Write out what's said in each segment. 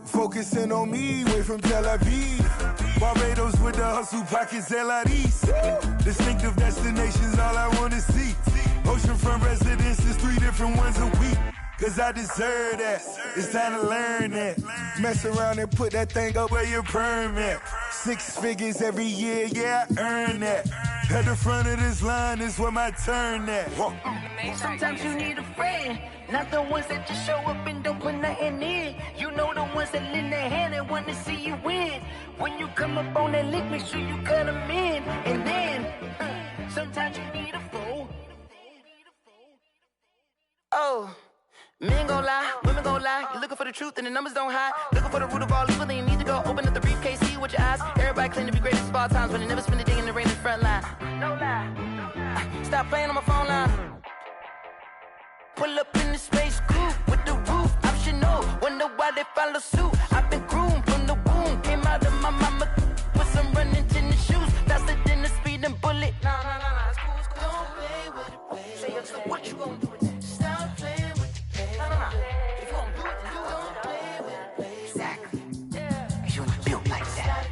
Focusing on me, way from Tel Aviv. Barbados with the hustle pockets, LIDs. Distinctive destinations, all I wanna see. Oceanfront residences, 3 different ones a week. Cause I deserve that, it's time to learn that. Mess around and put that thing up where your permit. 6 figures every year, yeah, I earn that. At the front of this line is where my turn at. Sometimes you need a friend, not the ones that just show up and don't put nothing in. You know the ones that lend their hand and want to see you win. When you come up on that lick, make sure you cut them in. And then, sometimes you need a fool. Oh. Men gon' lie, women gon' lie. You're looking for the truth and the numbers don't hide. Looking for the root of all evil, then you need to go open up the briefcase, see with your eyes. Everybody claim to be greatest of all times, but they never spend a day in the rain in the front line. No lie. Stop playing on my phone line. Pull up in the space coupe with the roof optional. Wonder why they follow suit. I've been groomed from the womb. Came out of my mama with some running tennis shoes. Faster than the speeding bullet. Nah, it's cool, it's cool. Don't play with it, baby. Say so what you gon' do with it? Stop playing with it. If you gon' do it, then you don't play with it, baby. Exactly. Yeah. Cause you ain't built like that.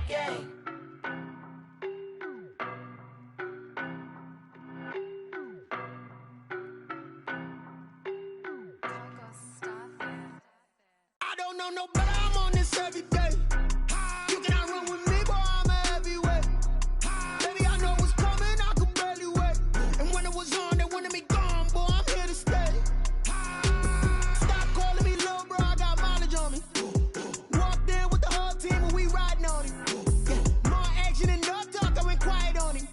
I don't know no better, I'm on this every day. You cannot run with me, boy, I'm a heavyweight. Baby, I know what's coming, I could barely wait. And when it was on, they wanted me gone, boy, I'm here to stay. Stop calling me little bro, I got mileage on me. Walked in with the whole team and we riding on him. Yeah, more action and no talk, I went quiet on him.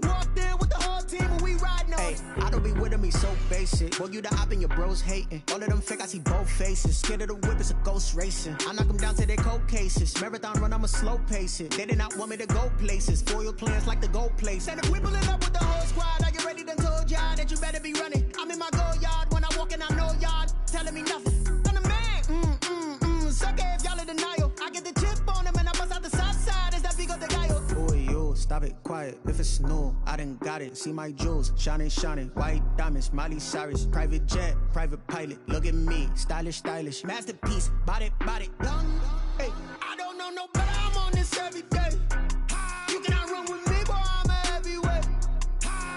Walked in with the whole team and we riding on him. I don't be with him, he's so basic. Boy, you the op and your bros hating. All of them fake, I see both faces. Scared of the whip, it's a ghost racing. I knock them down to their cold cases. Marathon run, I'ma slow pace it. They did not want me to go places. Foil plans like the gold place. And if we pulling up with the whole squad, are you ready? Done told y'all that you better be running. I'm in my go yard when I walk in, I know y'all telling me nothing. I'm the man, sucker if y'all in denial. I get the chip on them and I bust out the south side. Is that big of the guy? Boy, you stop it, quiet. If it's new, I done got it. See my jewels, shining, white diamonds, Miley Cyrus, private jet, private pilot. Look at me, stylish, masterpiece, body, young. Hey, I don't know no better, I'm on this every day. You cannot run with me, boy, I'm a heavyweight.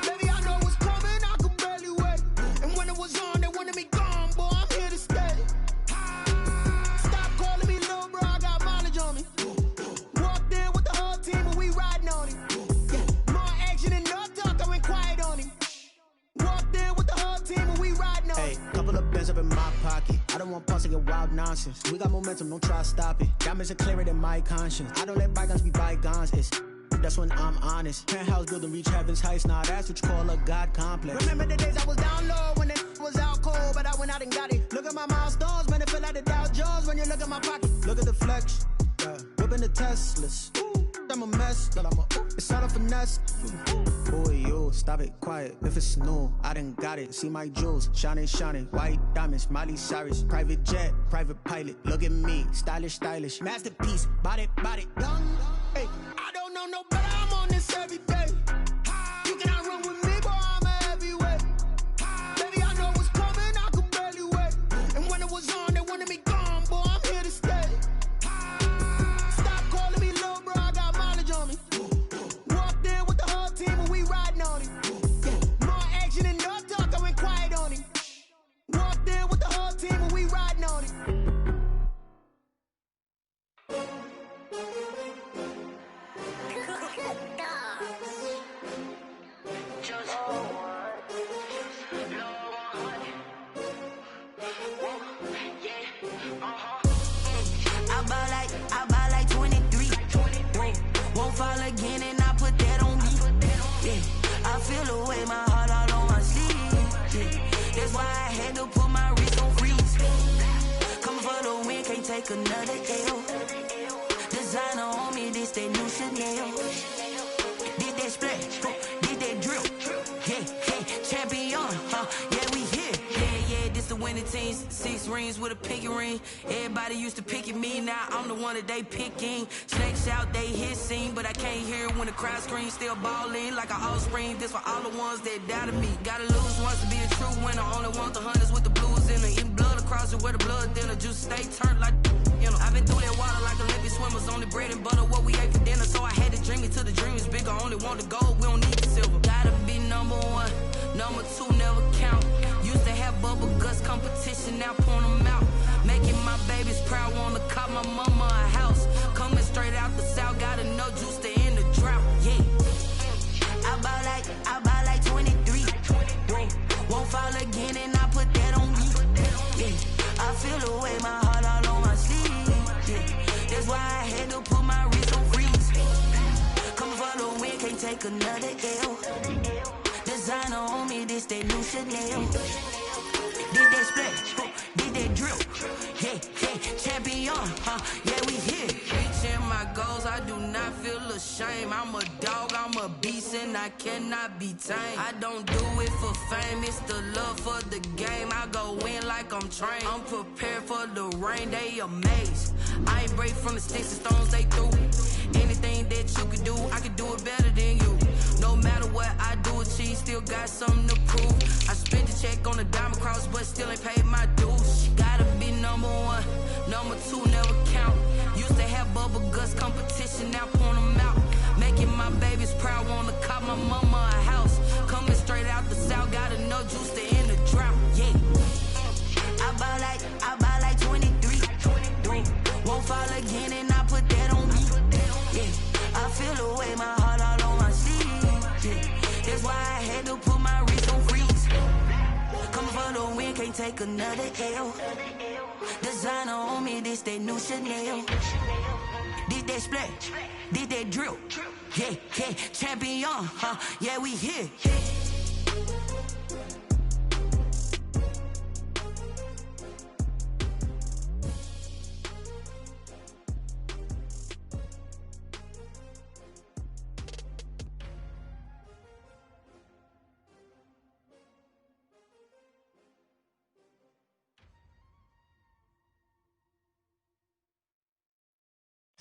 Baby, I know what's coming, I could barely wait. And when it was on, they wanted me gone, boy, I'm here to stay. Stop calling me little bro, I got mileage on me. Walked in with the whole team and we riding on him. Yeah, more action and no talk, I went quiet on him. Walked in with the whole team and we riding on him. Hey, couple of bands up in my pocket. I don't want pause to get wild nonsense. We got momentum, don't try to stop it. Diamonds are clearer than my conscience. I don't let bygones be bygones. That's when I'm honest. Penthouse building, reach heaven's heights. Nah, that's what you call a God complex. Remember the days I was down low when it was out cold, but I went out and got it. Look at my milestones, man, it feel like the Dow Jones when you look at my pocket. Look at the flex, yeah. Whipping the Teslas. I'm a mess, but it's all a finesse. Boy, you stop it, quiet. If it's new, I done got it. See my jewels, shining, white diamonds, Miley Cyrus, private jet, private pilot. Look at me, stylish, masterpiece, body, young. Hey, I don't know no better, I'm on this every day. You cannot run with me, boy, I'm a heavyweight. Baby, I know what's coming, I could barely wait. And when it was on, they wanted me gone, boy, I'm here to stay. Stop calling me little bro, I got mileage on me. Walked in with the whole team and we riding on him. Yeah, more action and no talk, I went quiet on him. Walked in with the whole team and we riding on him. I buy like 23. Won't fall again and I put that on me. Yeah, I feel the way my heart all on my sleeve. Yeah, that's why I had to put my wrist on freeze. Coming for the win, can't take another L. Designer on me, this that new Chanel. Did that splash, did that drill. Yeah, champion, yeah, we here. Yeah, this the winning team. 6 rings with a pinky ring. Everybody used to pick at me, now I'm the one that they picking. Snakes out, they hit scene, but I can't hear it when the crowd screams. Still ballin' like an offspring. This for all the ones that doubted me. Gotta lose once to be a true winner. Only want the hunters with the blues in the eating blood across it where the blood dinner. Juice stay turned like bread and butter, what we ate for dinner. So I had to dream it till the dream is bigger. Only want the gold, we don't need the silver. Gotta be number one, number two never count. Used to have bubble guts competition, now point them out. Making my babies proud, wanna cop my mama a house. Coming straight out the south, gotta know juice to end the drought. Yeah, I buy like 23. Won't fall again, and I put that on me. Yeah, I feel the way, my heart all on my sleeve. Yeah, that's why I had to put my wrist on freeze. Coming for the win, can't take another L. Designer on me, this that new Chanel. Did that split, did that drill. Hey, champion, yeah, we here. Reaching my goals, I do not feel ashamed. I'm a dog, I'm a beast, and I cannot be tamed. I don't do it for fame, it's the love for the game. I go in like I'm trained. I'm prepared for the rain, they amazed. I ain't break from the sticks and stones they threw. Anything that you could do, I could do it better than you. No matter what I do, achieve, still got something to prove. I spent the check on the diamond cross, but still ain't paid my dues. Gotta be number one, number two never count. Used to have bubble guts competition, now point them out. Making my babies proud, wanna cop my mama a house. Coming straight out the south, gotta know juice to end the drought. Yeah, I buy like 23. Won't fall again, and I put that on me. Yeah, I feel the way, my heart all on my sleeve. Yeah, that's why I had to put my wrist on freeze. Coming for the win, can't take another L. Designer on me, this that new Chanel. Did that split, did that drill. Yeah, champion, yeah, we here.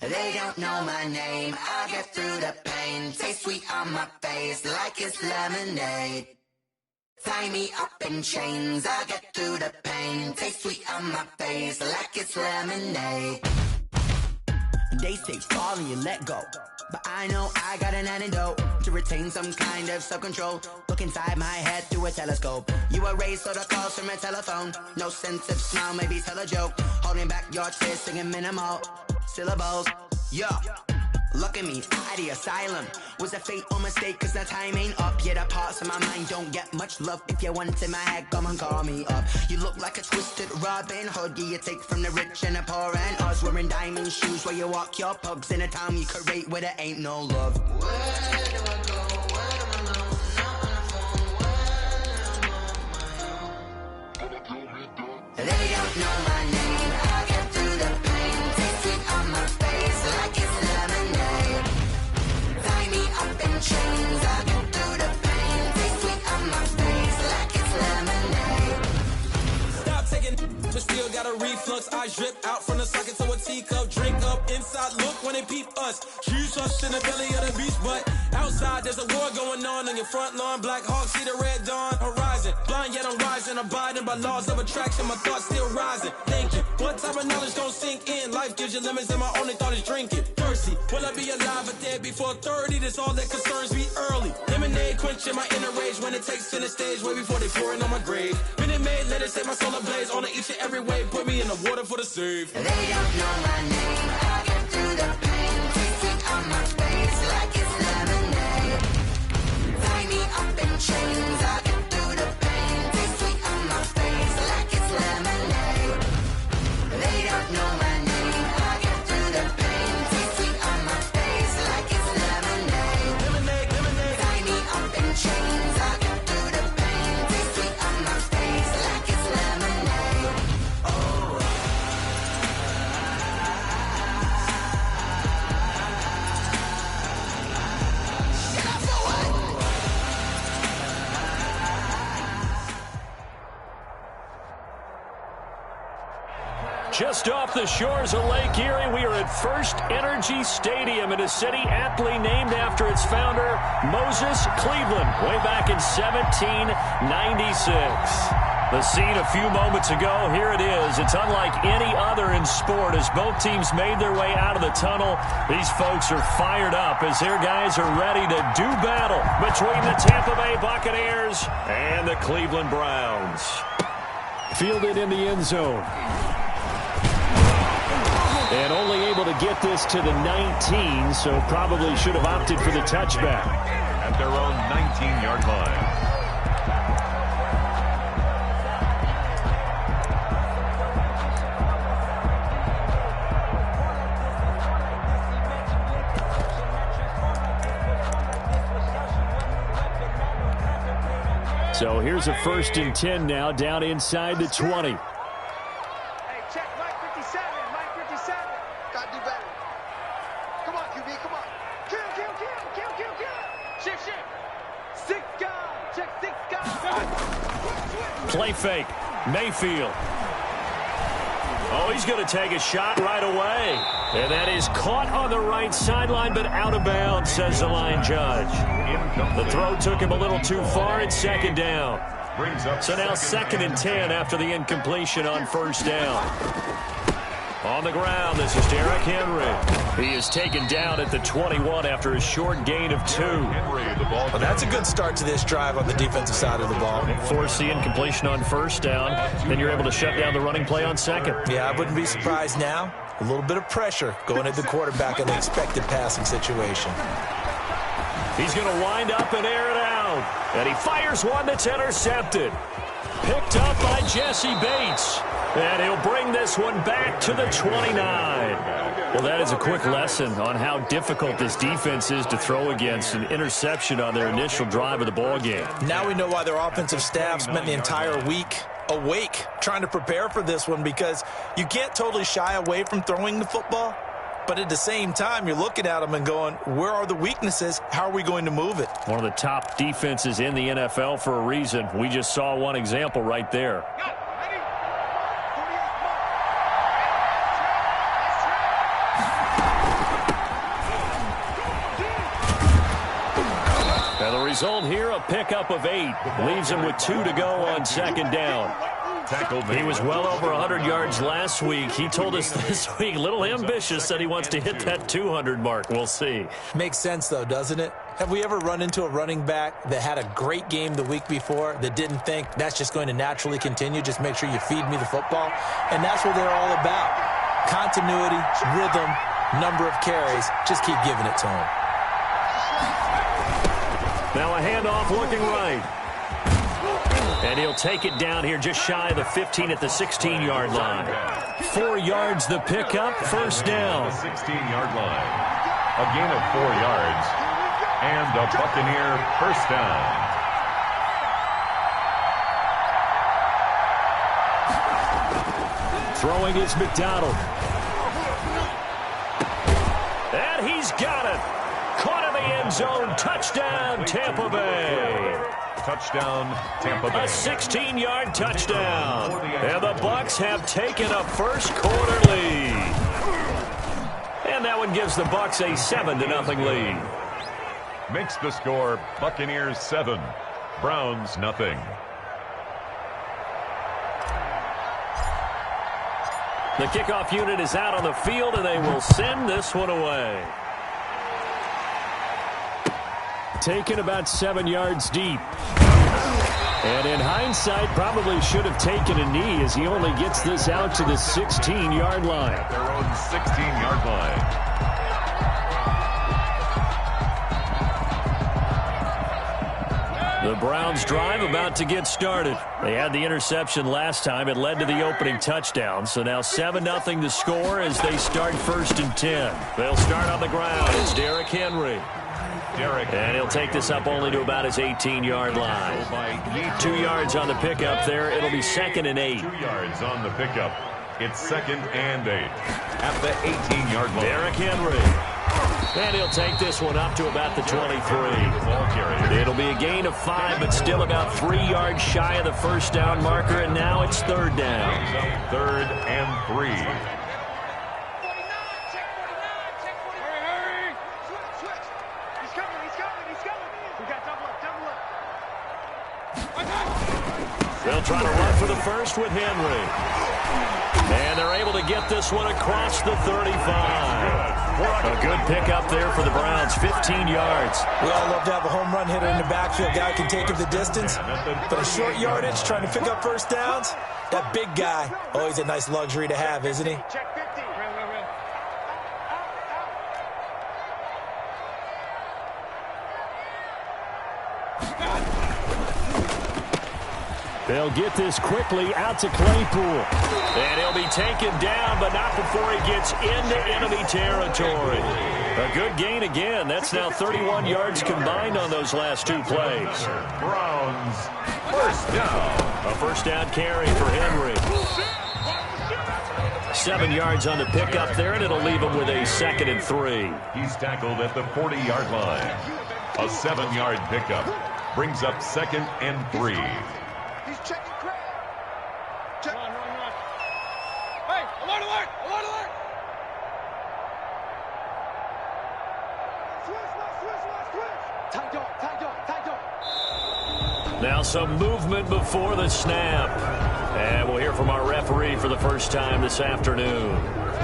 They don't know my name, I get through the pain. Taste sweet on my face like it's lemonade. Tie me up in chains, I get through the pain. Taste sweet on my face like it's lemonade. They say fall and you let go, but I know I got an antidote to retain some kind of self-control. Look inside my head through a telescope. You erase all the calls from a telephone. No sense of smile, maybe tell a joke. Holding back your tears, singing minimal syllables. Yeah, look at me, at the asylum. Was a fate or mistake, cause the time ain't up. Yeah, the parts of my mind don't get much love. If you want in my head, come and call me up. You look like a twisted Robin Hood. Yeah, you take from the rich and the poor and us. Wearing diamond shoes where you walk your pugs in a town you create where there ain't no love. Where do I go? Where do I know? Not on the phone, when I'm on my own. They don't know my name, I get through the pain. Taste sweet on my face like it's lemonade. Tie me up in chains, I get through the pain. Taste sweet on my face like it's lemonade. Stop taking, but still got a reflux. I drip out from the socket to a teacup. Drink up inside, look when they peep us. Choose us in the belly of the beast, but outside there's a war going on your front lawn. Black Hawk see the red dawn horizon. Blind yet I'm rising, abiding by laws of attraction. My thoughts still rising. Thinking, what type of knowledge gon' sink in? Life gives you limits, and my only thought is drinking. Thirsty, will I be alive or dead before 30? That's all that concerns me early. Lemonade quenching my inner rage when it takes center stage, way before they pour it on my grave. Minute Maid, let it set my soul ablaze. On each and every way, put me in the water for the save. They don't know my name, I get through the pain. Taste sweet on my face like it's lemonade. Tie me up in chains, I get through the pain. Taste sweet on my face like it's lemonade. They don't know my name, I get through the pain. Taste sweet on my face like it's lemonade. Tie me up in chains, I get through the pain. Taste sweet on my face like it's lemonade. Oh. Just off the shores of Lake Erie, we are at First Energy Stadium in a city aptly named after its founder, Moses Cleveland, way back in 1796. The scene a few moments ago, here it is. It's unlike any other in sport. As both teams made their way out of the tunnel, these folks are fired up as their guys are ready to do battle between the Tampa Bay Buccaneers and the Cleveland Browns. Fielded in the end zone. And only able to get this to the 19, so probably should have opted for the touchback. At their own 19-yard line. So here's a 1st and 10 now, down inside the 20. Hey, check Mike 57. Mike 57. Gotta do better. Come on, QB, come on. Kill. Shift. 6 guys. Check 6 guys. Play fake. Mayfield. Oh, he's going to take a shot right away. And that is caught on the right sideline, but out of bounds, says the line judge. The throw took him a little too far. It's 2nd down. So now 2nd and 10 after the incompletion on 1st down. On the ground, this is Derrick Henry. He is taken down at the 21 after a short gain of 2. Well, that's a good start to this drive on the defensive side of the ball. Force the incompletion on 1st down. Then you're able to shut down the running play on 2nd. Yeah, I wouldn't be surprised now. A little bit of pressure going at the quarterback in the expected passing situation. He's going to wind up and air it out. And he fires one that's intercepted. Picked up by Jesse Bates. And he'll bring this one back to the 29. Well, that is a quick lesson on how difficult this defense is to throw against. An interception on their initial drive of the ball game. Now we know why their offensive staff spent the entire week awake trying to prepare for this one, because you can't totally shy away from throwing the football. But at the same time, you're looking at them and going, where are the weaknesses? How are we going to move it? One of the top defenses in the NFL for a reason. We just saw one example right there. And the result here, a pickup of 8. Leaves him with 2 to go on 2nd down. He was well over 100 yards last week. He told us this week, a little ambitious, that he wants to hit that 200 mark. We'll see. Makes sense, though, doesn't it? Have we ever run into a running back that had a great game the week before that didn't think that's just going to naturally continue? Just make sure you feed me the football. And that's what they're all about. Continuity, rhythm, number of carries. Just keep giving it to him. Now a handoff looking right. And he'll take it down here just shy of the 15 at the 16-yard line. 4 yards the pickup, 1st down. 16-yard line. A gain of 4 yards. And a Buccaneer 1st down. Throwing is McDonald. And he's got it. Caught in the end zone. Touchdown, Tampa Bay. Touchdown, Tampa Bay. A 16-yard touchdown. And the Bucs have taken a 1st quarter lead. And that one gives the Bucs a 7-0 lead. Makes the score Buccaneers 7, Browns nothing. The kickoff unit is out on the field, and they will send this one away. Taken about 7 yards deep. And in hindsight, probably should have taken a knee as he only gets this out to the 16-yard line. At their own 16-yard line. The Browns drive about to get started. They had the interception last time. It led to the opening touchdown. So now 7-0 the score as they start 1st and 10. They'll start on the ground. It's Derrick Henry. And he'll take this up only to about his 18-yard line. 2 yards on the pickup there. It'll be 2nd and 8. 2 yards on the pickup. It's 2nd and 8. At the 18-yard line. Derrick Henry. And he'll take this one up to about the 23. It'll be a gain of 5, but still about 3 yards shy of the 1st down marker, and now it's 3rd down. 3rd and 3. They'll try to run for the first with Henry. And they're able to get this one across the 35. A good pickup there for the Browns, 15 yards. We all love to have a home run hitter in the backfield. Guy can take him the distance. But a short yardage, trying to pick up first downs, that big guy, always a nice luxury to have, isn't he? They'll get this quickly out to Claypool. And he'll be taken down, but not before he gets into enemy territory. A good gain again. That's now 31 yards combined on those last two plays. Browns, first down. A first down carry for Henry. 7 yards on the pickup there, and it'll leave him with a 2nd and 3. He's tackled at the 40-yard line. A 7-yard pickup brings up 2nd and 3. He's checking crowd. Check. Run. Hey, alert. Switch. Tight dog. Now some movement before the snap. And we'll hear from our referee for the first time this afternoon.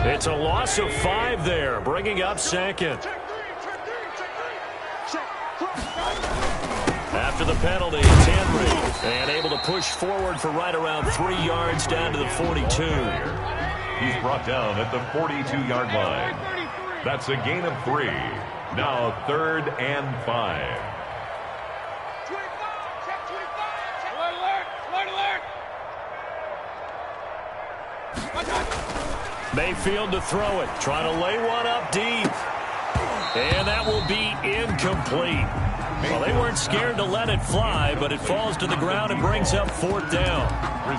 It's a loss of 5 there, bringing up 2nd. After the penalty, it's Henry. And able to push forward for right around 3 yards down to the 42. He's brought down at the 42-yard line. That's a gain of 3. Now 3rd and 5. Mayfield to throw it. Trying to lay one up deep. And that will be incomplete. Well, they weren't scared to let it fly, but it falls to the ground and brings up 4th down.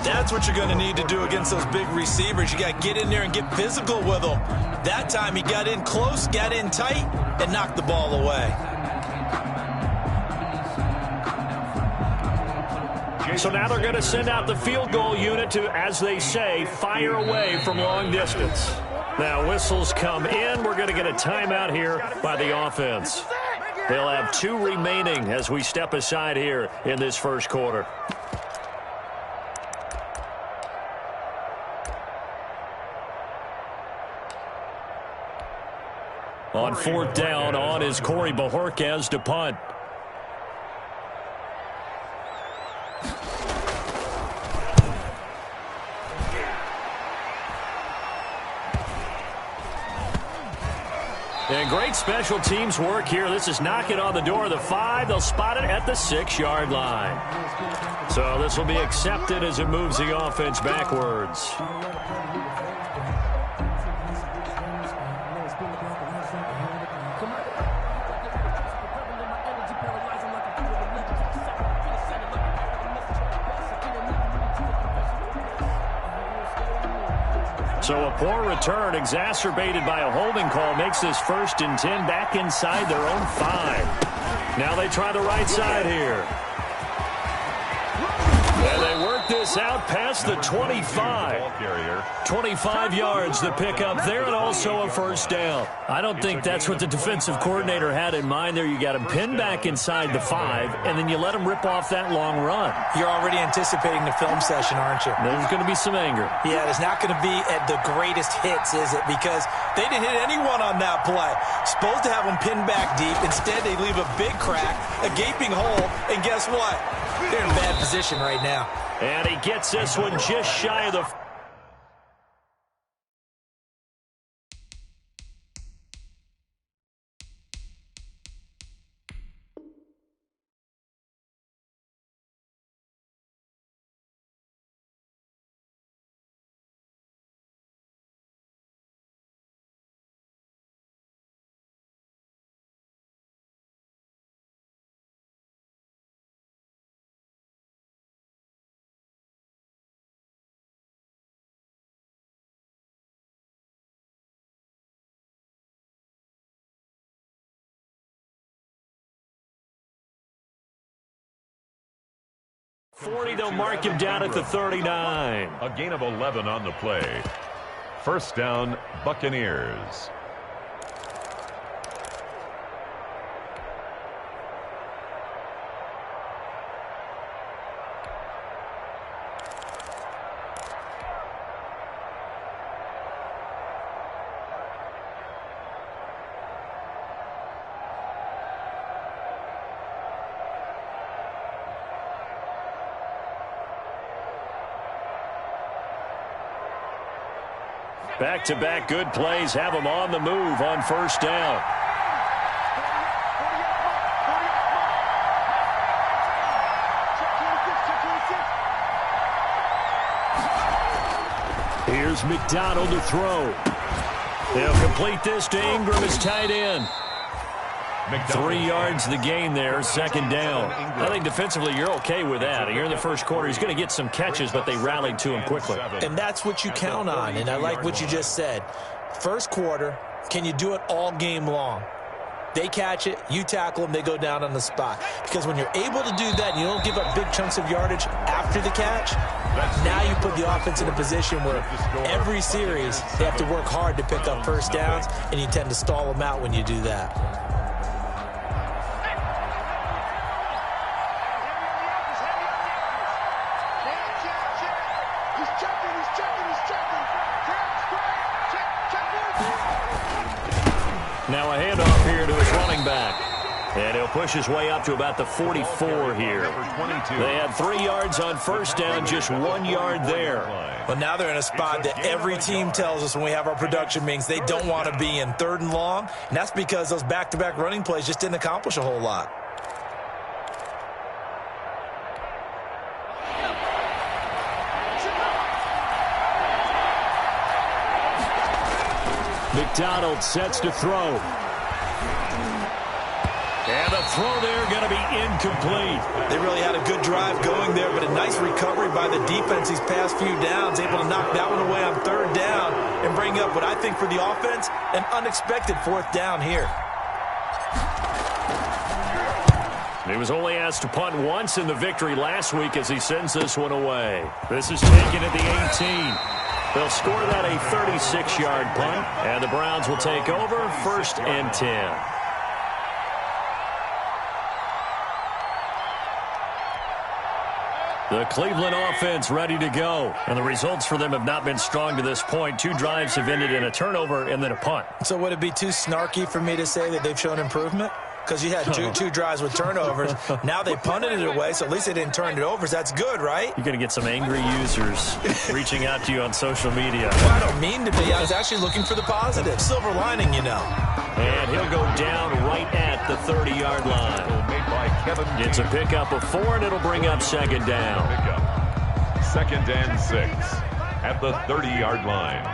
That's what you're going to need to do against those big receivers. You got to get in there and get physical with them. That time he got in close, got in tight, and knocked the ball away. So now they're going to send out the field goal unit to, as they say, fire away from long distance. Now whistles come in. We're going to get a timeout here by the offense. They'll have 2 remaining as we step aside here in this first quarter. On 4th down, on is Corey Bajorquez to punt. And great special teams work here. This is knocking on the door of the 5. They'll spot it at the 6-yard line. So this will be accepted as it moves the offense backwards. So a poor return exacerbated by a holding call makes this 1st and 10 back inside their own 5. Now they try the right side here. And they work this out past the 25. 25 yards the pickup there, and also a first down. I don't think that's what the defensive coordinator had in mind there. You got him pinned back inside the 5, and then you let him rip off that long run. You're already anticipating the film session, aren't you? There's going to be some anger. Yeah, it's not going to be at the greatest hits, is it? Because they didn't hit anyone on that play. Supposed to have them pinned back deep. Instead, they leave a big crack, a gaping hole, and guess what? They're in bad position right now. And he gets this one just shy of the... They'll mark him down at the 39. A gain of 11 on the play. First down, Buccaneers. Back-to-back good plays have them on the move on first down. Here's McDonald to throw. They'll complete this to Ingram as tight end. 3 yards the gain there, second down. I think defensively you're okay with that. Here in the first quarter, he's going to get some catches, but they rallied to him quickly. And that's what you count on, and I like what you just said. First quarter, can you do it all game long? They catch it, you tackle them, they go down on the spot. Because when you're able to do that and you don't give up big chunks of yardage after the catch, now you put the offense in a position where every series they have to work hard to pick up first downs, and you tend to stall them out when you do that. Now a handoff here to his running back. And he'll push his way up to about the 44 here. They had 3 yards on first down, just 1 yard there. But now they're in a spot that every team tells us when we have our production meetings they don't want to be in, 3rd and long. And that's because those back-to-back running plays just didn't accomplish a whole lot. McDonald sets to throw. And the throw there going to be incomplete. They really had a good drive going there, but a nice recovery by the defense these past few downs, able to knock that one away on 3rd down and bring up what I think for the offense, an unexpected 4th down here. He was only asked to punt once in the victory last week as he sends this one away. This is taken at the 18. They'll score that a 36-yard punt, and the Browns will take over 1st and 10. The Cleveland offense ready to go. And the results for them have not been strong to this point. 2 drives have ended in a turnover and then a punt. So would it be too snarky for me to say that they've shown improvement? Because you had two drives with turnovers. Now they punted it away, so at least they didn't turn it over. So that's good, right? You're going to get some angry users reaching out to you on social media. Well, I don't mean to be. I was actually looking for the positive. Silver lining, you know. And he'll go down right at the 30-yard line. It's a pickup of 4, and it'll bring up 2nd down. 2nd and 6 at the 30-yard line.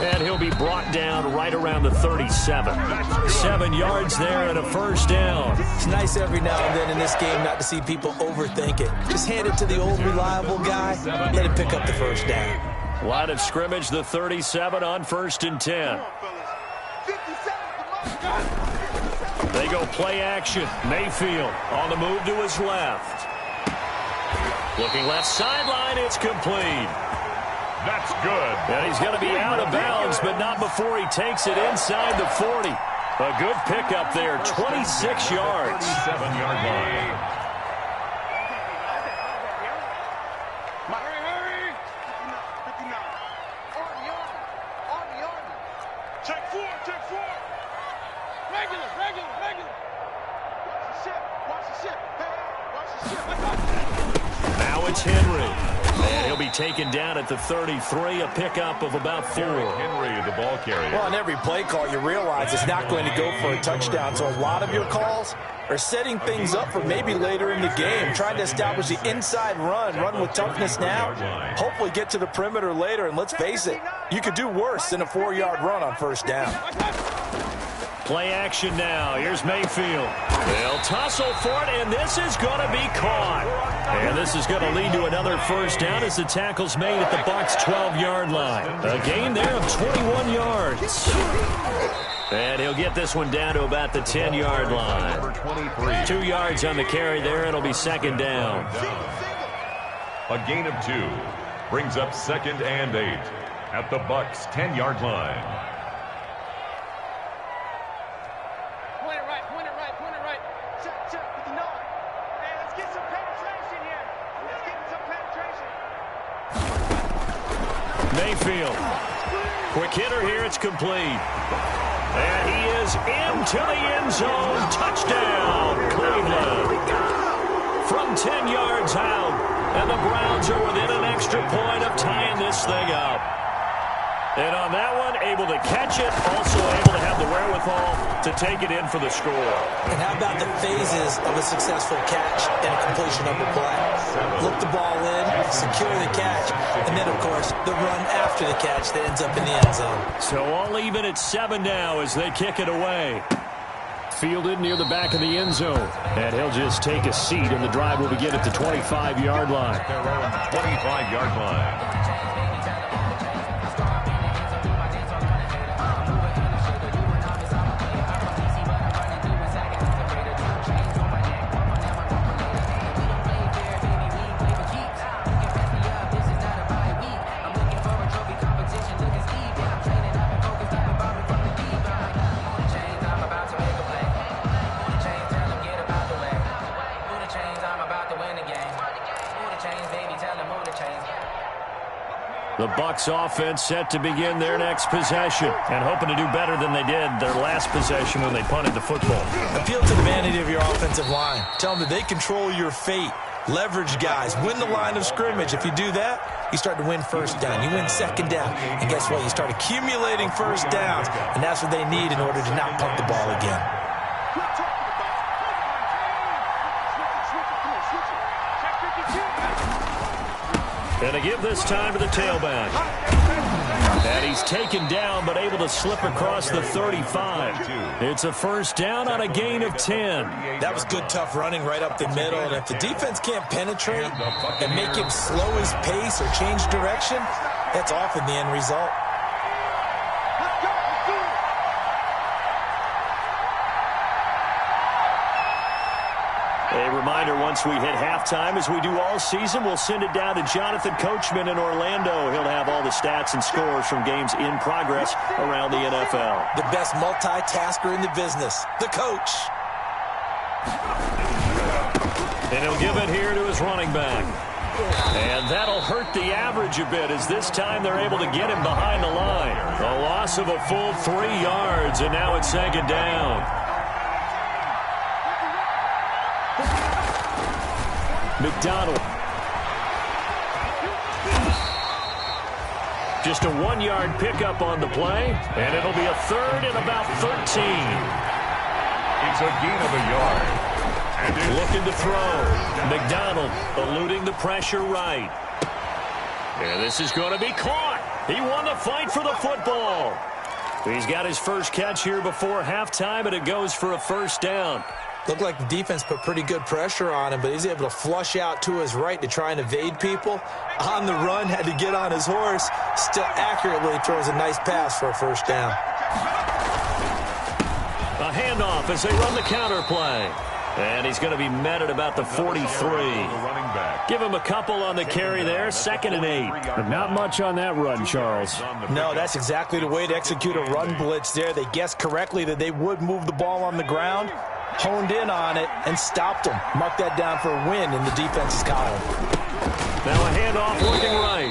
And he'll be brought down right around the 37. 7 yards there and a 1st down. It's nice every now and then in this game not to see people overthink it. Just hand it to the old reliable guy, let him pick up the 1st down. Line of scrimmage, the 37 on 1st and 10. They go play action. Mayfield on the move to his left. Looking left sideline, it's complete. That's good. And he's going to be out of bounds, but not before he takes it inside the 40. A good pickup there, 26 yards. 7-yard line. Now it's Henry. And he'll be taken down at the 33, a pickup of about 4. Henry, the ball carrier. Well, on every play call, you realize it's not going to go for a touchdown. So a lot of your calls are setting things up for maybe later in the game, trying to establish the inside run with toughness now, hopefully get to the perimeter later. And let's face it, you could do worse than a 4-yard run on 1st down. Play action now. Here's Mayfield. They'll tussle for it, and this is going to be caught. And this is going to lead to another 1st down as the tackle's made at the Bucs' 12-yard line. A gain there of 21 yards. And he'll get this one down to about the 10-yard line. 2 yards on the carry there, and it'll be 2nd down. A gain of 2 brings up 2nd and 8 at the Bucs' 10-yard line. Mayfield. Quick hitter here. It's complete. And he is into the end zone. Touchdown, Cleveland. From 10 yards out. And the Browns are within an extra point of tying this thing up. And on that one, able to catch it, also able to have the wherewithal to take it in for the score. And how about the phases of a successful catch and a completion of the play? Look the ball in, secure the catch, and then, of course, the run after the catch that ends up in the end zone. So all even at 7 now as they kick it away. Fielded near the back of the end zone. And he'll just take a seat, and the drive will begin at the 25-yard line. 25-yard line. The Bucs offense set to begin their next possession and hoping to do better than they did their last possession when they punted the football. Appeal to the vanity of your offensive line. Tell them that they control your fate. Leverage guys. Win the line of scrimmage. If you do that, you start to win first down. You win second down. And guess what? You start accumulating first downs. And that's what they need in order to not punt the ball again. And to give this time to the tailback. And he's taken down but able to slip across the 35. It's a first down on a gain of 10. That was good, tough running right up the middle. And if the defense can't penetrate and make him slow his pace or change direction, that's often the end result. A reminder, once we hit halftime, as we do all season, we'll send it down to Jonathan Coachman in Orlando. He'll have all the stats and scores from games in progress around the NFL. The best multitasker in the business, the coach. And he'll give it here to his running back. And that'll hurt the average a bit, as this time they're able to get him behind the line. A loss of a full 3 yards, and now it's second down. McDonald. Just a 1-yard pickup on the play, and it'll be a third and about 13. It's a gain of a yard. Looking to throw. McDonald eluding the pressure right. And this is going to be caught. He won the fight for the football. He's got his first catch here before halftime, and it goes for a first down. Looked like the defense put pretty good pressure on him, but he's able to flush out to his right to try and evade people. On the run, had to get on his horse. Still accurately throws a nice pass for a first down. A handoff as they run the counter play. And he's going to be met at about the 43. Give him a couple on the carry there, 2nd and 8. But not much on that run, Charles. No, that's exactly the way to execute a run blitz there. They guessed correctly that they would move the ball on the ground, honed in on it, and stopped them. Mark that down for a win in the defense's column. Now a handoff working right.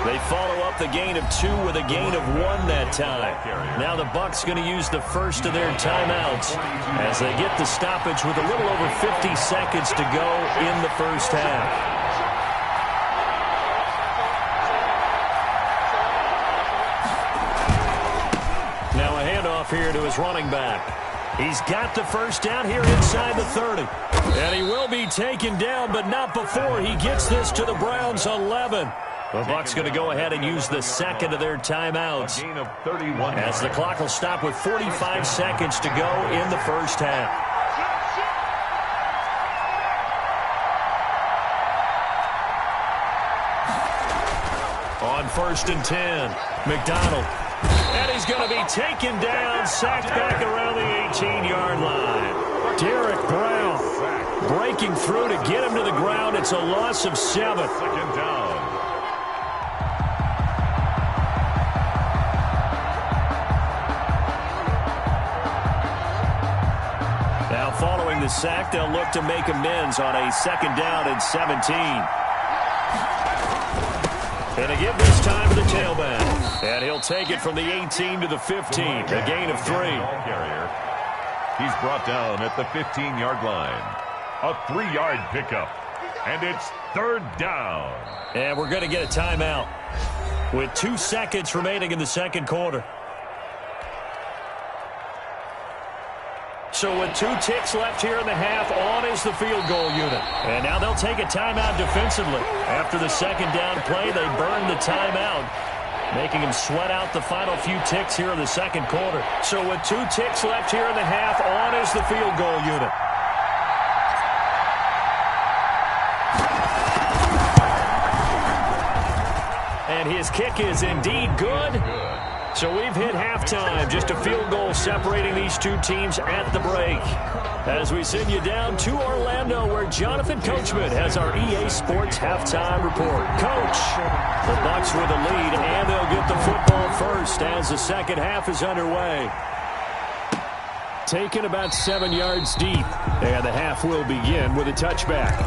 They follow up the gain of 2 with a gain of 1 that time. Now the Bucs going to use the first of their timeouts as they get the stoppage with a little over 50 seconds to go in the first half. Now a handoff here to his running back. He's got the first down here inside the 30. And he will be taken down, but not before he gets this to the Browns' 11. The Bucs going to go ahead and use the second of their timeouts as the clock will stop with 45 seconds to go in the first half. On 1st and 10, McDonald. And he's going to be taken down, sacked back around the 18-yard line. Derek Brown breaking through to get him to the ground. It's a loss of 7. Second down. Now following the sack, they'll look to make amends on a 2nd down and 17. And they give this time to the tailback. And he'll take it from the 18 to the 15. A gain of 3. He's brought down at the 15-yard line. A 3-yard pickup. And it's 3rd down. And we're going to get a timeout with 2 seconds remaining in the second quarter. So with 2 ticks left here in the half, on is the field goal unit. And now they'll take a timeout defensively. After the second down play, they burn the timeout, making them sweat out the final few ticks here in the second quarter. So with 2 ticks left here in the half, on is the field goal unit. And his kick is indeed good. So we've hit halftime. Just a field goal separating these 2 teams at the break. As we send you down to Orlando, where Jonathan Coachman has our EA Sports halftime report. Coach, the Bucs with a lead, and they'll get the football first as the second half is underway. Taken about 7 yards deep, and the half will begin with a touchback.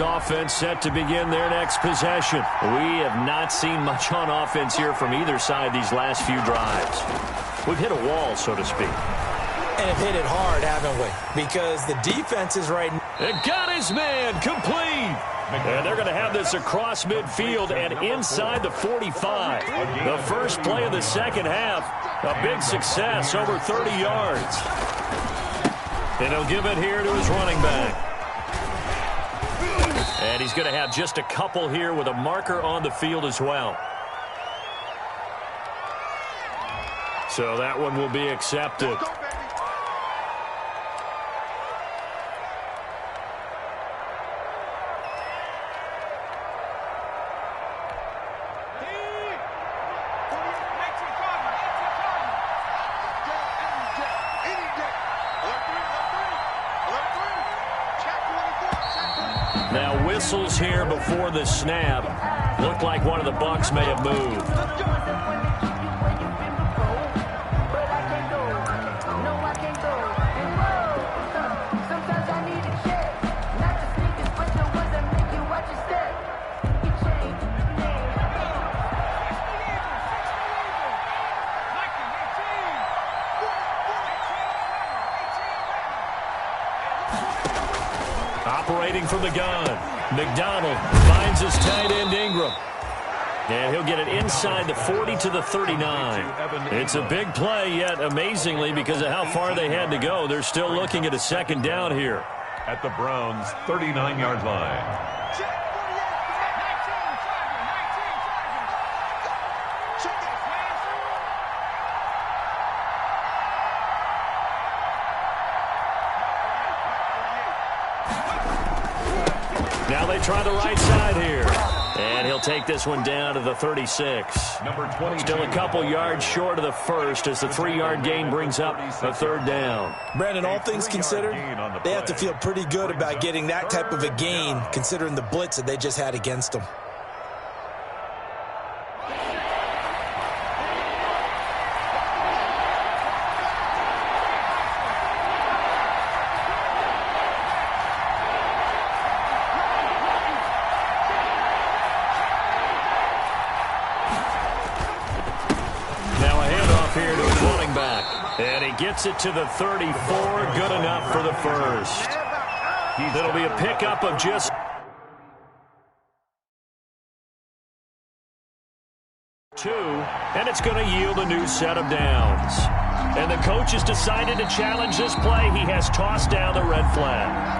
Offense set to begin their next possession. We have not seen much on offense here from either side these last few drives. We've hit a wall, so to speak. And have hit it hard, haven't we? Because the defense is right now. And got his man complete. And they're going to have this across midfield and inside the 45. The first play of the second half, a big success, over 30 yards. And he'll give it here to his running back. And he's going to have just a couple here with a marker on the field as well. So that one will be accepted. Now whistles here before the snap. Looked like one of the Bucs may have moved. Operating from the gun, McDonald finds his tight end Ingram. And he'll get it inside the 40 to the 39. It's a big play, yet amazingly, because of how far they had to go, they're still looking at a second down here. At the Browns' 39-yard line. Now they try the right side here. And he'll take this one down to the 36. Number 22. Still a couple yards short of the first as the 3-yard gain brings up a third down. Brandon, all things considered, they have to feel pretty good about getting that type of a gain, considering the blitz that they just had against them. And he gets it to the 34, good enough for the first. It'll be a pickup of just 2, and it's going to yield a new set of downs. And the coach has decided to challenge this play. He has tossed down the red flag.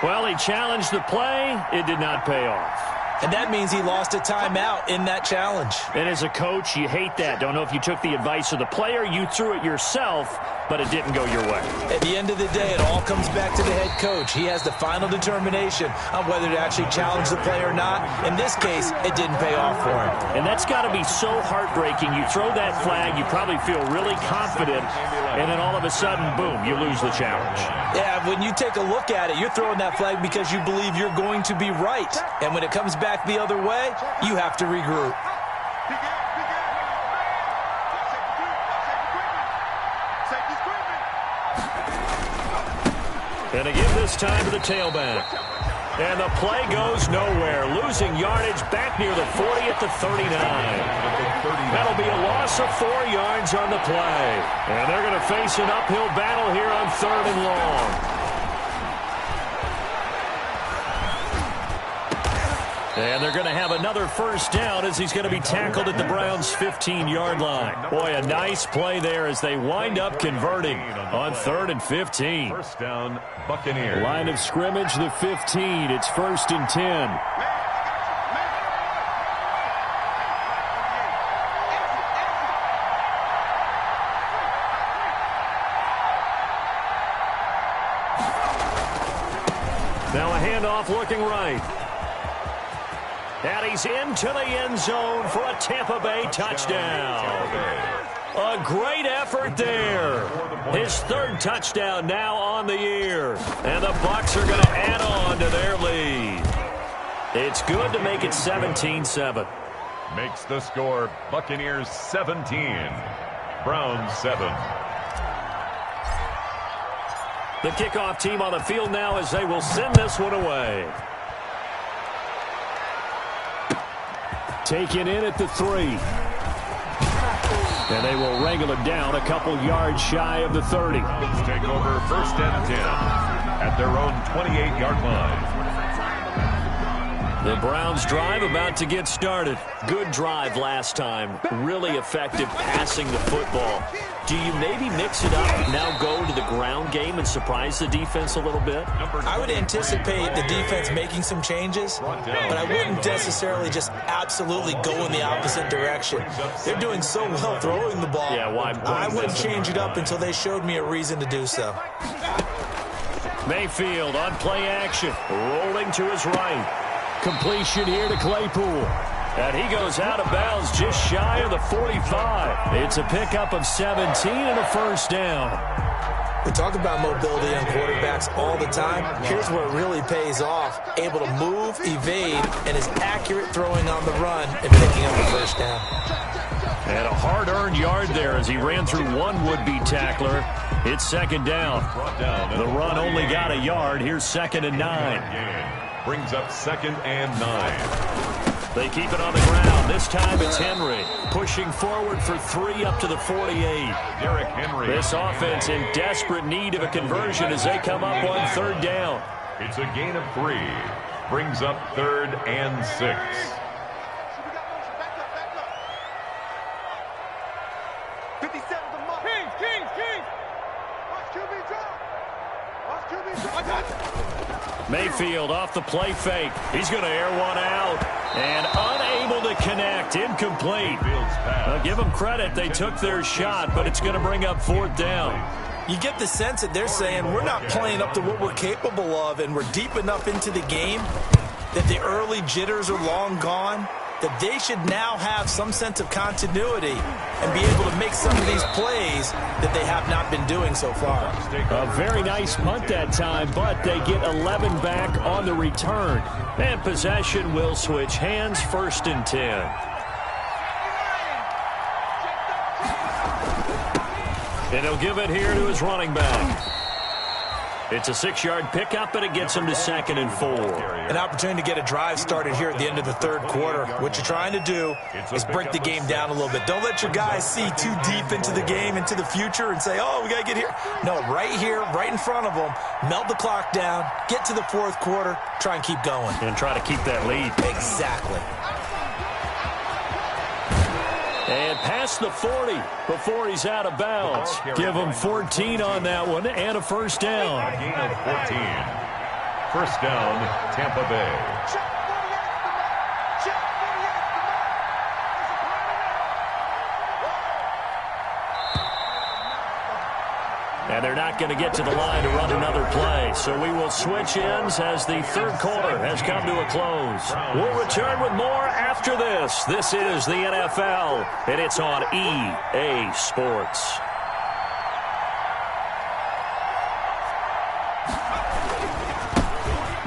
Well, he challenged the play. It did not pay off. And that means he lost a timeout in that challenge. And as a coach, you hate that. Don't know if you took the advice of the player, you threw it yourself, but it didn't go your way. At the end of the day, it all comes back to the head coach. He has the final determination on whether to actually challenge the play or not. In this case, it didn't pay off for him. And that's got to be so heartbreaking. You throw that flag, you probably feel really confident, and then all of a sudden, boom, you lose the challenge. Yeah, when you take a look at it, you're throwing that flag because you believe you're going to be right. And when it comes back the other way, you have to regroup. And to give this time to the tailback. And the play goes nowhere. Losing yardage back near the 40 at the 39. That'll be a loss of 4 yards on the play. And they're going to face an uphill battle here on 3rd and long. And they're going to have another first down as he's going to be tackled at the Browns' 15-yard line. Boy, a nice play there as they wind up converting on 3rd and 15. First down, Buccaneers. Line of scrimmage, the 15. It's 1st and 10. Now a handoff looking right. And he's into the end zone for a Tampa Bay touchdown. A great effort there. His 3rd touchdown now on the year. And the Bucs are going to add on to their lead. It's good to make it 17-7. Makes the score Buccaneers 17, Browns 7. The kickoff team on the field now as they will send this one away. Taken in at the 3. And they will wrangle it down a couple yards shy of the 30. Let's take over 1st and 10 at their own 28-yard line. The Browns drive about to get started. Good drive last time. Really effective passing the football. Do you maybe mix it up, now go to the ground game and surprise the defense a little bit? I would anticipate the defense making some changes, but I wouldn't necessarily just absolutely go in the opposite direction. They're doing so well throwing the ball. Yeah, why? I wouldn't change it up until they showed me a reason to do so. Mayfield on play action, rolling to his right. Completion here to Claypool. And he goes out of bounds just shy of the 45. It's a pickup of 17 and a first down. We talk about mobility on quarterbacks all the time. Here's where it really pays off. Able to move, evade, and is accurate throwing on the run and picking up the first down. And a hard-earned yard there as he ran through one would-be tackler. It's 2nd down. The run only got a yard. Here's 2nd and 9. Brings up 2nd and 9. They keep it on the ground. This time it's Henry pushing forward for 3 up to the 48. Derrick Henry. This offense in desperate need of a conversion as they come up on 3rd down. It's a gain of 3. Brings up 3rd and 6. Mayfield off the play fake. He's going to air one out. And unable to connect. Incomplete. I'll give them credit. They took their shot, but it's going to bring up 4th down. You get the sense that they're saying we're not playing up to what we're capable of, and we're deep enough into the game that the early jitters are long gone, that they should now have some sense of continuity and be able to make some of these plays that they have not been doing so far. A very nice punt that time, but they get 11 back on the return. And possession will switch hands, 1st and 10. And he'll give it here to his running back. It's a 6-yard pickup, and it gets him to 2nd and 4. An opportunity to get a drive started here at the end of the 3rd quarter. What you're trying to do is break the game down a little bit. Don't let your guys see too deep into the game, into the future, and say, oh, we got to get here. No, right here, right in front of them, melt the clock down, get to the 4th quarter, try and keep going. And try to keep that lead. Exactly. And past the 40 before he's out of bounds. Give him 14 on that one and a first down. A gain of 14. First down, Tampa Bay. And they're not going to get to the line to run another play. So we will switch ends as the third quarter has come to a close. We'll return with more after this. This is the NFL, and it's on EA Sports.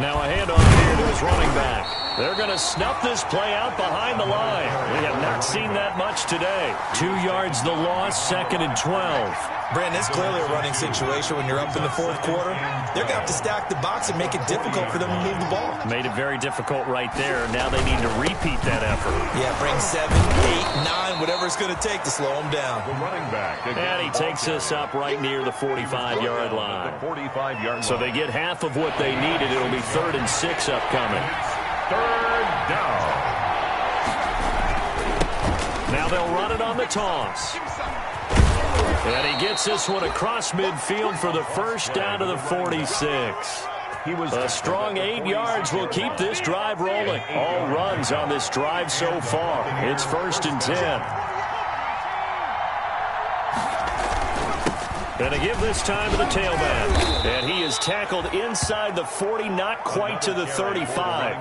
Now a handoff here to his running back. They're going to snuff this play out behind the line. We have not seen that much today. 2 yards the loss, 2nd and 12. Brandon, it's clearly a running situation when you're up in the fourth quarter. They're going to have to stack the box and make it difficult for them to move the ball. Made it very difficult right there. Now they need to repeat that effort. Yeah, bring 7, 8, 9, whatever it's going to take to slow them down. The running back. And he takes us up right near the 45-yard line. So they get half of what they needed. It'll be 3rd and 6 upcoming. 3rd down. Now they'll run it on the toss. And he gets this one across midfield for the first down to the 46. A strong 8 yards will keep this drive rolling. All runs on this drive so far. It's 1st and 10. And to give this time to the tailback. And he is tackled inside the 40, not quite to the 35.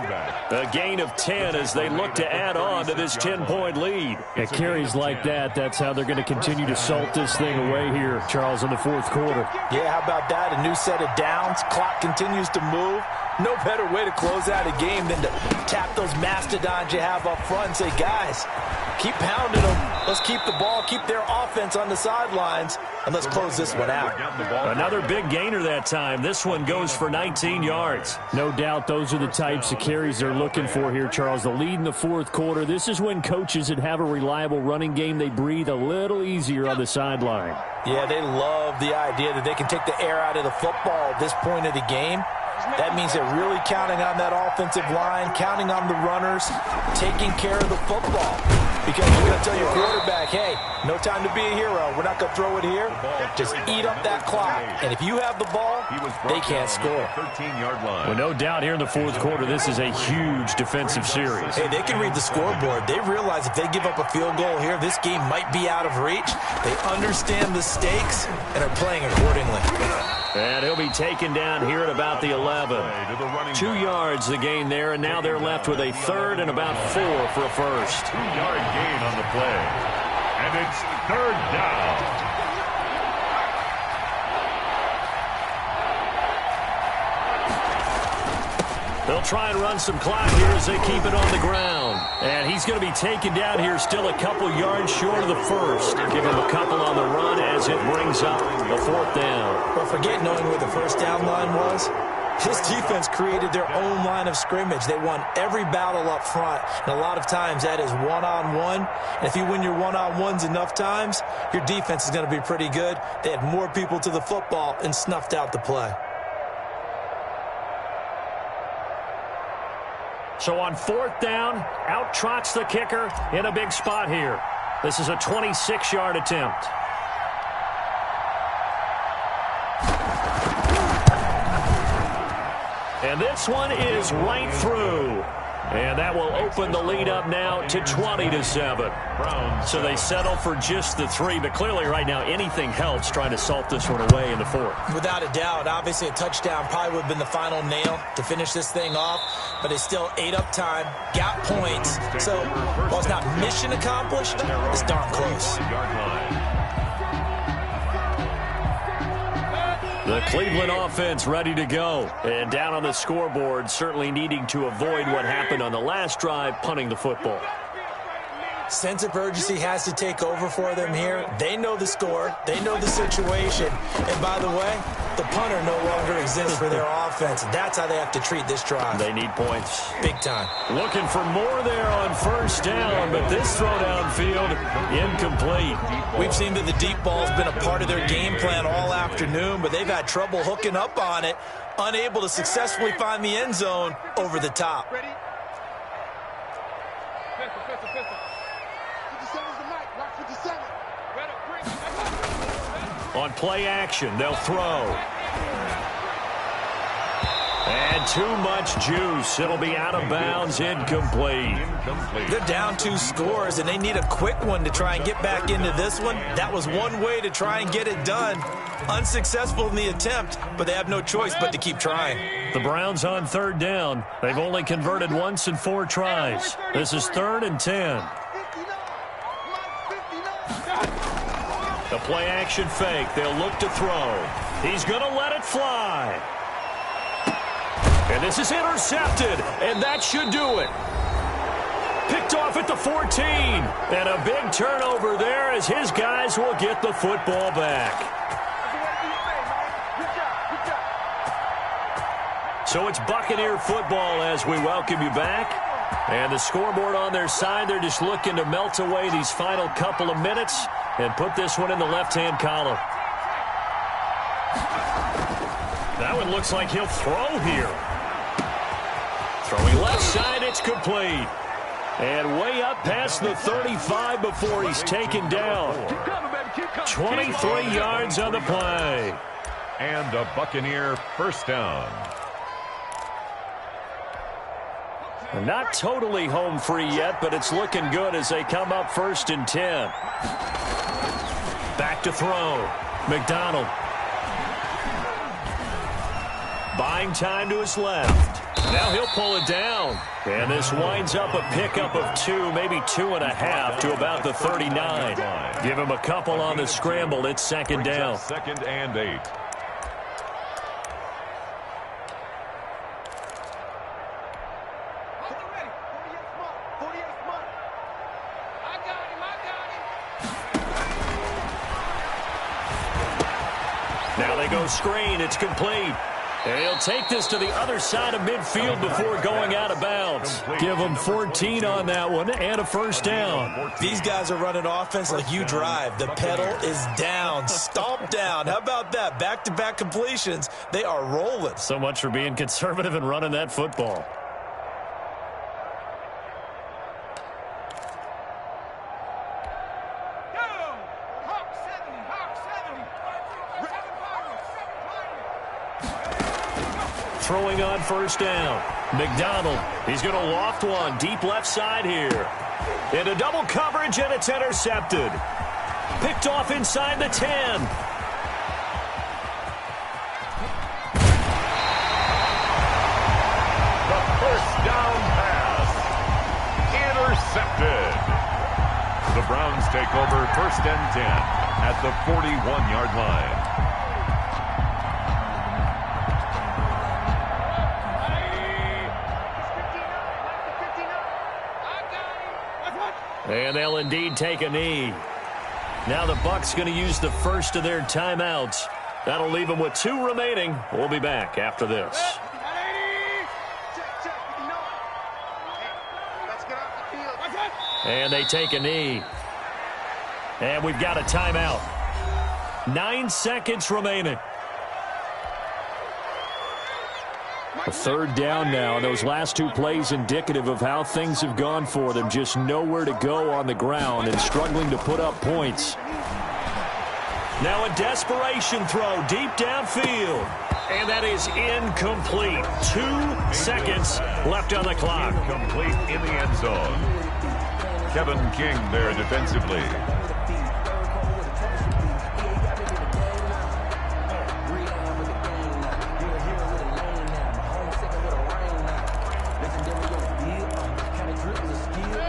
A gain of 10 as they look to add on to this 10-point lead. At carries like that, that's how they're going to continue to salt this thing away here, Charles, in the fourth quarter. Yeah, how about that? A new set of downs. Clock continues to move. No better way to close out a game than to tap those mastodons you have up front and say, guys, keep pounding them. Let's keep the ball, keep their offense on the sidelines, and let's close this one out. Another big gainer that time. This one goes for 19 yards. No doubt those are the types of carries they're looking for here, Charles. The lead in the fourth quarter. This is when coaches that have a reliable running game, they breathe a little easier on the sideline. Yeah, they love the idea that they can take the air out of the football at this point of the game. That means they're really counting on that offensive line, counting on the runners, taking care of the football. Because you're going to tell your quarterback, hey, no time to be a hero. We're not going to throw it here. Just eat up that clock. And if you have the ball, they can't score. 13-yard line. Well, no doubt here in the fourth quarter, this is a huge defensive series. Hey, they can read the scoreboard. They realize if they give up a field goal here, this game might be out of reach. They understand the stakes and are playing accordingly. And he'll be taken down here at about the 11. 2 yards the gain there, and now they're left with a 3rd and about 4 for a first. 2-yard gain on the play. And it's 3rd down. They'll try and run some clock here as they keep it on the ground. And he's going to be taken down here still a couple yards short of the first. Give him a couple on the run as it brings up the 4th down. Well, forget knowing where the first down line was. This defense created their own line of scrimmage. They won every battle up front, and a lot of times that is one-on-one. And if you win your one-on-ones enough times, your defense is going to be pretty good. They had more people to the football and snuffed out the play. So on 4th down, out trots the kicker in a big spot here. This is a 26-yard attempt. And this one is right through. And that will open the lead up now to 20-7. So they settle for just the 3, but clearly right now anything helps trying to salt this one away in the 4th. Without a doubt, obviously a touchdown probably would have been the final nail to finish this thing off, but they still ate up time, got points. So while it's not mission accomplished, it's darn close. The Cleveland offense ready to go. And down on the scoreboard, certainly needing to avoid what happened on the last drive, punting the football. Sense of urgency has to take over for them here. They know the score. They know the situation. And by the way, the punter no longer exists for their offense. That's how they have to treat this drive. They need points. Big time. Looking for more there on 1st down, but this throw downfield, incomplete. We've seen that the deep ball's been a part of their game plan all afternoon, but they've had trouble hooking up on it, unable to successfully find the end zone over the top. On play action, they'll throw. And too much juice. It'll be out of bounds, incomplete. They're down 2 scores, and they need a quick one to try and get back into this one. That was one way to try and get it done. Unsuccessful in the attempt, but they have no choice but to keep trying. The Browns on 3rd down. They've only converted once in 4 tries. This is 3rd and 10. The play action fake. They'll look to throw. He's going to let it fly. And this is intercepted, and that should do it. Picked off at the 14. And a big turnover there as his guys will get the football back. So it's Buccaneer football as we welcome you back. And the scoreboard on their side, they're just looking to melt away these final couple of minutes and put this one in the left-hand column. That one looks like he'll throw here. Throwing left side, it's complete. And way up past the 35 before he's taken down. 23 yards on the play. And a Buccaneer first down. Not totally home free yet, but it's looking good as they come up 1st and 10. Back to throw. McDonald. Buying time to his left. Now he'll pull it down. And this winds up a pickup of 2, maybe 2.5 to about the 39. Give him a couple on the scramble. It's 2nd down. 2nd and 8. Now they go screen. It's complete. And he'll take this to the other side of midfield before going out of bounds. Give him 14 on that one and a first down. These guys are running offense like you drive. The pedal is down, stomp down. How about that? Back-to-back completions. They are rolling. So much for being conservative and running that football. Throwing on 1st down. McDonald, he's going to loft one deep left side here. Into double coverage, and it's intercepted. Picked off inside the 10. The first down pass. Intercepted. The Browns take over 1st and 10 at the 41-yard line. And they'll indeed take a knee. Now the Bucs going to use the first of their timeouts. That'll leave them with 2 remaining. We'll be back after this. And they take a knee. And we've got a timeout. 9 seconds remaining. A 3rd down now. Those last 2 plays indicative of how things have gone for them. Just nowhere to go on the ground and struggling to put up points. Now a desperation throw deep downfield. And that is incomplete. 2 seconds left on the clock. Complete in the end zone. Kevin King there defensively.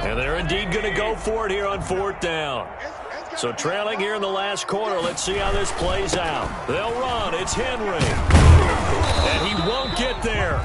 And they're indeed going to go for it here on 4th down. So trailing here in the last quarter, let's see how this plays out. They'll run. It's Henry. And he won't get there.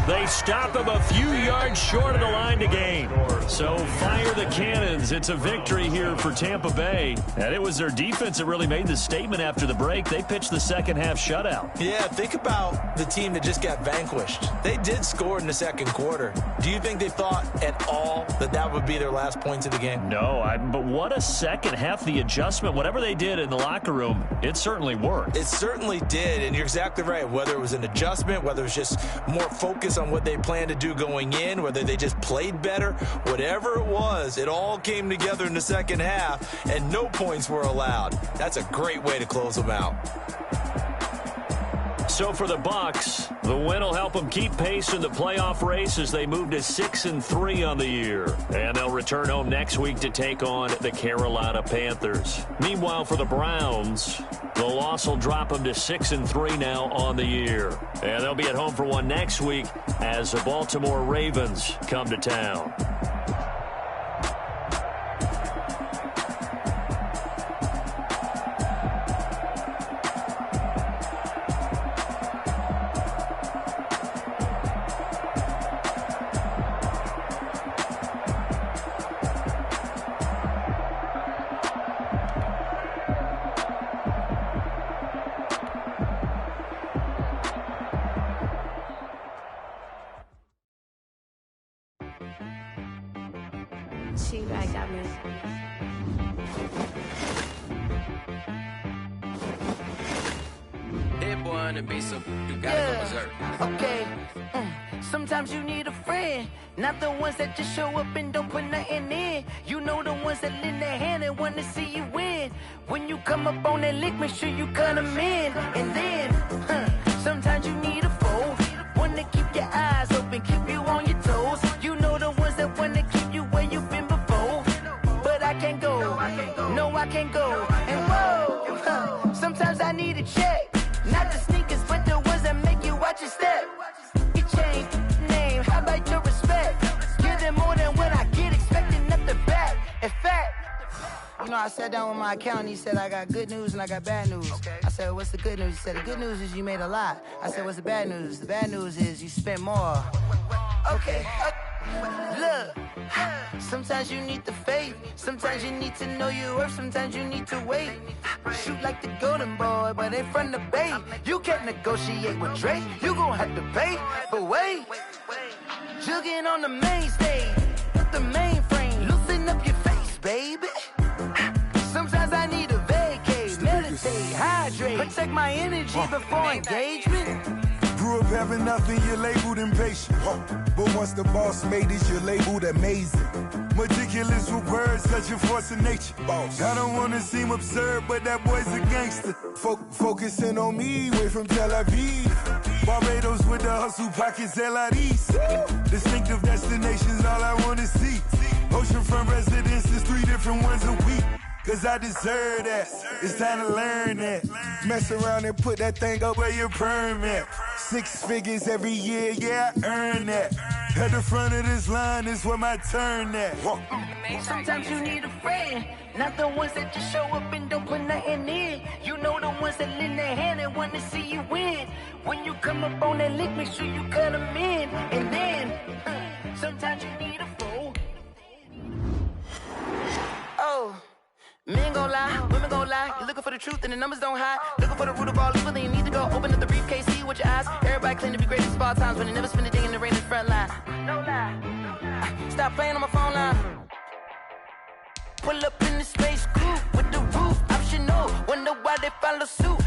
They stop him a few yards short of the line to gain. So fire the cannons. It's a victory here for Tampa Bay. And it was their defense that really made the statement after the break. They pitched the second half shutout. Yeah, think about the team that just got vanquished. They did score in the 2nd quarter. Do you think they thought at all that that would be their last points of the game? No, but what a second half. The adjustment, whatever they did in the locker room, it certainly worked. It certainly did, and you're exactly right. Whether it was an adjustment, whether it was just more focus on what they planned to do going in, whether they just played better, whatever it was, it all came together in the second half, and no points were allowed. That's a great way to close them out. So for the Bucks, the win will help them keep pace in the playoff race as they move to 6-3 on the year. And they'll return home next week to take on the Carolina Panthers. Meanwhile, for the Browns, the loss will drop them to 6-3 now on the year. And they'll be at home for one next week as the Baltimore Ravens come to town. Got me. Hit boy on the beat, so you gotta go berserk. Okay. Sometimes you need a friend, not the ones that just show up and don't put nothing in. You know the ones that lend their hand and want to see you win. When you come up on that lick, make sure you cut them in. And then, sometimes you need a foe, one to keep your eyes open, keep you on your toes. You know the ones that want to keep you where you've been before. But I can't go, no I can't go. And whoa, sometimes I need a check, not the sneakers, but the ones that make you watch your step. You change name, how about your respect? Give them more than what I get, expecting up the back. In fact, you know, I sat down with my accountant, he said I got good news and I got bad news. I said, what's the good news? He said, the good news is you made a lot. I said, what's the bad news? The bad news is you spent more. Okay. Look, sometimes you need the faith, sometimes you need to know your worth, sometimes you need to wait. Shoot like the golden boy, but ain't from the bay. You can't negotiate with Drake, you gon' have to pay. But wait, jugging on the main stage, the mainframe, loosen up your face, baby. Sometimes I need a vacate, meditate, hydrate, protect my energy before engagement. Grew up having nothing, you're labeled impatient. But once the boss made it, you're labeled amazing. Meticulous with words, such a force of nature. I don't wanna seem absurd, but that boy's a gangster. Focusing on me, way from Tel Aviv. Barbados with the hustle pockets, LIDs. Distinctive destinations, all I wanna see. Oceanfront residences, 3 different ones a week. Cause I deserve that, it's time to learn that. Mess around and put that thing up where your permit. 6 figures every year, yeah, I earn that. At the front of this line is where my turn at. Sometimes you need a friend, not the ones that just show up and don't put nothing in. You know the ones that lend their hand and want to see you win. When you come up on that lick, make sure you cut them in. And then, sometimes you need a foe. Oh. Men gon' lie, women gon' lie. You're looking for the truth and the numbers don't hide. Looking for the root of all evil, then you need to go open up the briefcase, see with your eyes. Everybody claim to be greatest of all times, but they never spend a day in the rain in the front line. No lie. Stop playing on my phone line. Pull up in the space coupe with the roof optional. Wonder why they follow suit.